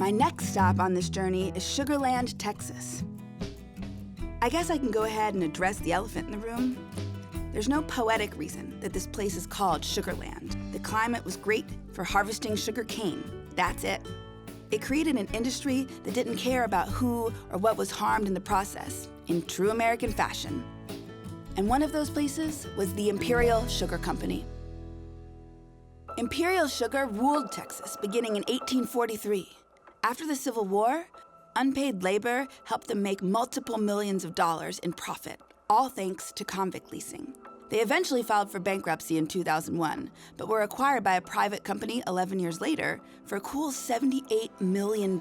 My next stop on this journey is Sugarland, Texas. I guess I can go ahead and address the elephant in the room. There's no poetic reason that this place is called Sugarland. The climate was great for harvesting sugar cane. That's it. It created an industry that didn't care about who or what was harmed in the process, in true American fashion. And one of those places was the Imperial Sugar Company. Imperial Sugar ruled Texas beginning in 1843. After the Civil War, unpaid labor helped them make multiple millions of dollars in profit, all thanks to convict leasing. They eventually filed for bankruptcy in 2001, but were acquired by a private company 11 years later for a cool $78 million.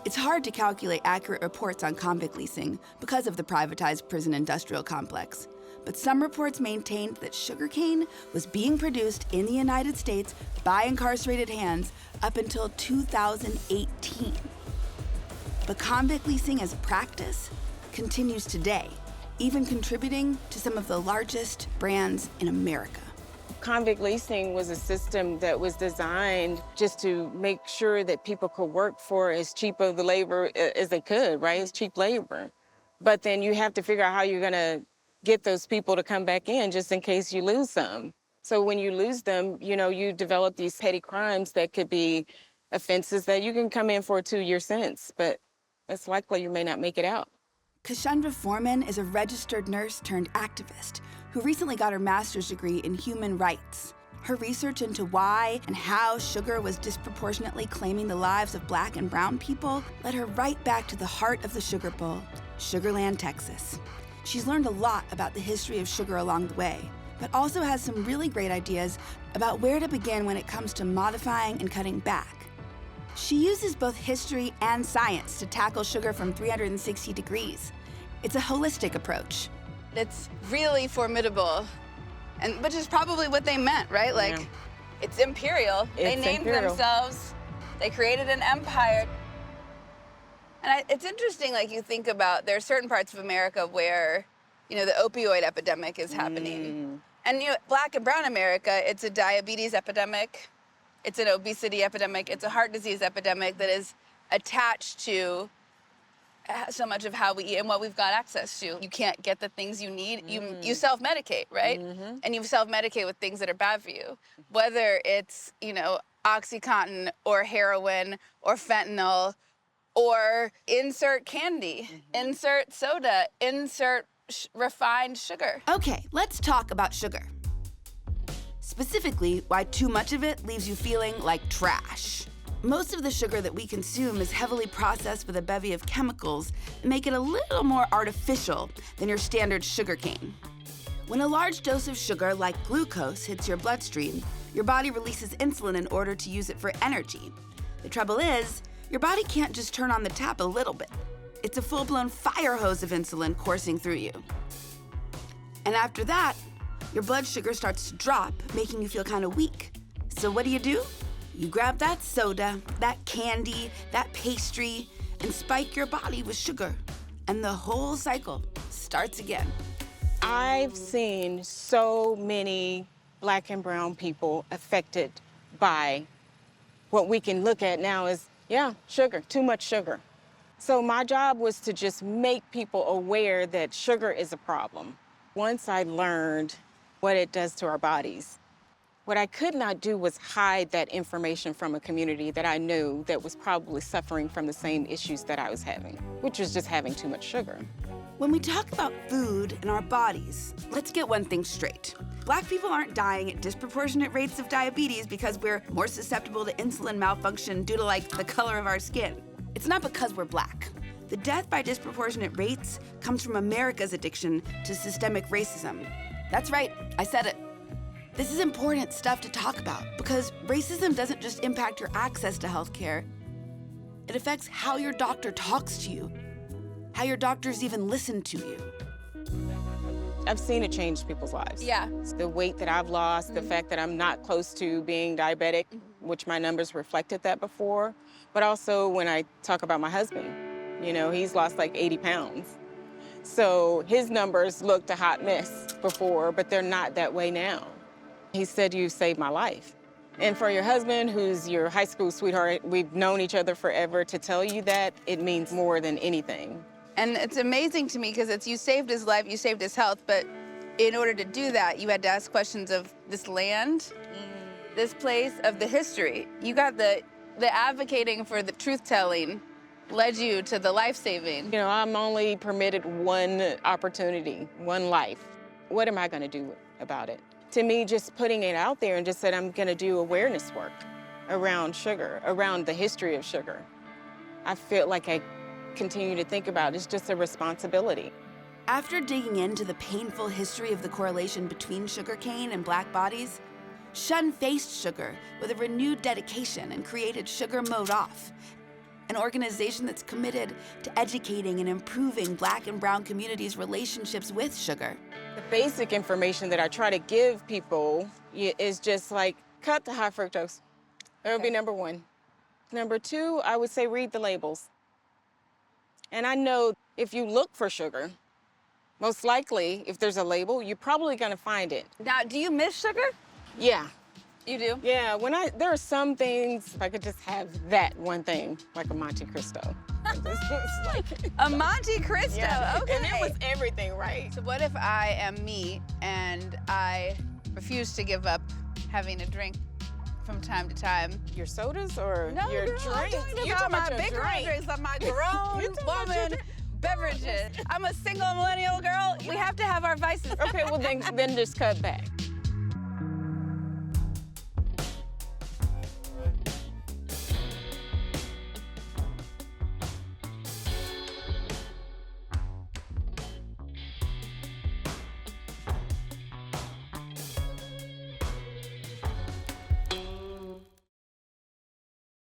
It's hard to calculate accurate reports on convict leasing because of the privatized prison industrial complex, but some reports maintained that sugarcane was being produced in the United States by incarcerated hands up until 2018. But convict leasing as a practice continues today, even contributing to some of the largest brands in America. Convict leasing was a system that was designed just to make sure that people could work for as cheap of the labor as they could, right? It's cheap labor. But then you have to figure out how you're gonna get those people to come back in just in case you lose some. So when you lose them, you develop these petty crimes that could be offenses that you can come in for a 2-year sentence, but it's likely you may not make it out. Kashandra Foreman is a registered nurse turned activist who recently got her master's degree in human rights. Her research into why and how sugar was disproportionately claiming the lives of Black and brown people led her right back to the heart of the Sugar Bowl, Sugarland, Texas. She's learned a lot about the history of sugar along the way, but also has some really great ideas about where to begin when it comes to modifying and cutting back. She uses both history and science to tackle sugar from 360 degrees. It's a holistic approach. It's really formidable, and which is probably what they meant, right? Like, it's imperial. They named themselves. They created an empire. And it's interesting, like, you think about, there are certain parts of America where, the opioid epidemic is happening. And, Black and brown America, it's a diabetes epidemic. It's an obesity epidemic. It's a heart disease epidemic that is attached to so much of how we eat and what we've got access to. You can't get the things you need. You self-medicate, right? And you self-medicate with things that are bad for you. Whether it's, OxyContin or heroin or fentanyl or insert candy, insert soda, insert refined sugar. Okay, let's talk about sugar. Specifically, why too much of it leaves you feeling like trash. Most of the sugar that we consume is heavily processed with a bevy of chemicals that make it a little more artificial than your standard sugar cane. When a large dose of sugar, like glucose, hits your bloodstream, your body releases insulin in order to use it for energy. The trouble is, your body can't just turn on the tap a little bit. It's a full-blown fire hose of insulin coursing through you. And after that, your blood sugar starts to drop, making you feel kind of weak. So what do? You grab that soda, that candy, that pastry, and spike your body with sugar. And the whole cycle starts again. I've seen so many Black and brown people affected by what we can look at now as, sugar, too much sugar. So my job was to just make people aware that sugar is a problem. Once I learned what it does to our bodies, what I could not do was hide that information from a community that I knew that was probably suffering from the same issues that I was having, which was just having too much sugar. When we talk about food and our bodies, let's get one thing straight. Black people aren't dying at disproportionate rates of diabetes because we're more susceptible to insulin malfunction due to, the color of our skin. It's not because we're Black. The death by disproportionate rates comes from America's addiction to systemic racism. That's right, I said it. This is important stuff to talk about because racism doesn't just impact your access to healthcare. It affects how your doctor talks to you, how your doctors even listen to you. I've seen it change people's lives. Yeah. The weight that I've lost, the fact that I'm not close to being diabetic, which my numbers reflected that before, but also when I talk about my husband, he's lost like 80 pounds. So his numbers looked a hot mess before, but they're not that way now. He said, "You saved my life." And for your husband, who's your high school sweetheart, we've known each other forever, to tell you that, it means more than anything. And it's amazing to me because you saved his life, you saved his health, but in order to do that, you had to ask questions of this land, this place, of the history. You got the advocating for the truth-telling led you to the life-saving. You know, I'm only permitted one opportunity, one life. What am I gonna do about it? To me, just putting it out there and just said I'm gonna do awareness work around sugar, around the history of sugar. I feel like I continue to think about it's just a responsibility. After digging into the painful history of the correlation between sugarcane and black bodies, Shun faced sugar with a renewed dedication and created Sugar Mowed Off, an organization that's committed to educating and improving black and brown communities' relationships with sugar. The basic information that I try to give people is just like, cut the high fructose. That would be number one. Number two, I would say read the labels. And I know if you look for sugar, most likely, if there's a label, you're probably gonna find it. Now, do you miss sugar? Yeah. You do? Yeah, there are some things, if I could just have that one thing, like a Monte Cristo. A Monte Cristo, yeah. okay. And it was everything, right? So what if I am me and I refuse to give up having a drink from time to time? Your sodas or No, your girl, drinks? I'm talking You're about my your big drink. drinks, like my grown You're talking about your woman drink. beverages. I'm a single millennial girl. We have to have our vices. Okay, well then just cut back.